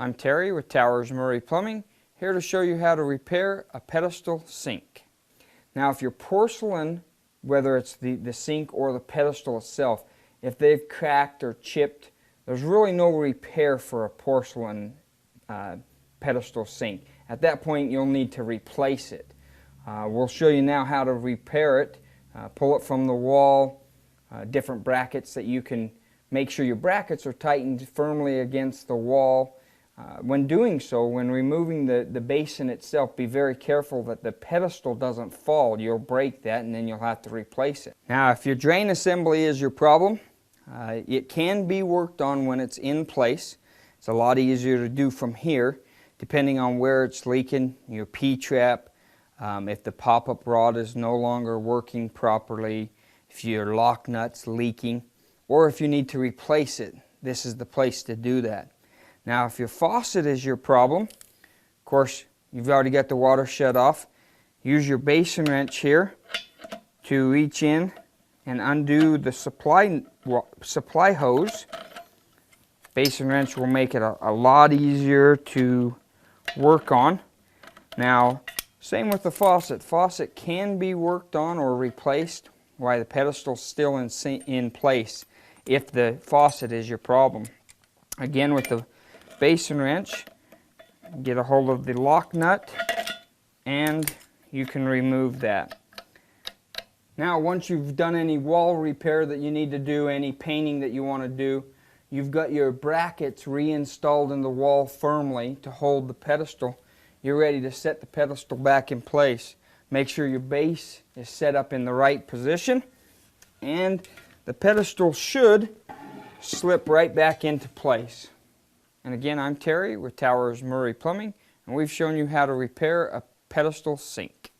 I'm Terry with Towers Murray Plumbing, here to show you how to repair a pedestal sink. Now if your porcelain, whether it's the sink or the pedestal itself, if they've cracked or chipped, there's really no repair for a porcelain pedestal sink. At that point you'll need to replace it. We'll show you now how to repair it, pull it from the wall, different brackets that you can make sure your brackets are tightened firmly against the wall. When doing so, when removing the basin itself, be very careful that the pedestal doesn't fall. You'll break that and then you'll have to replace it. Now if your drain assembly is your problem, it can be worked on when it's in place. It's a lot easier to do from here, depending on where it's leaking, your P-trap, if the pop-up rod is no longer working properly, if your lock nut's leaking, or if you need to replace it. This is the place to do that. Now if your faucet is your problem, of course you've already got the water shut off. Use your basin wrench here to reach in and undo the supply hose. Basin wrench will make it a lot easier to work on. Now same with the faucet. Faucet can be worked on or replaced while the pedestal's still in place if the faucet is your problem. Again, with the basin wrench, get a hold of the lock nut and you can remove that. Now once you've done any wall repair that you need to do, any painting that you want to do, you've got your brackets reinstalled in the wall firmly to hold the pedestal, you're ready to set the pedestal back in place. Make sure your base is set up in the right position and the pedestal should slip right back into place. And again, I'm Terry with Towers Murray Plumbing, and we've shown you how to repair a pedestal sink.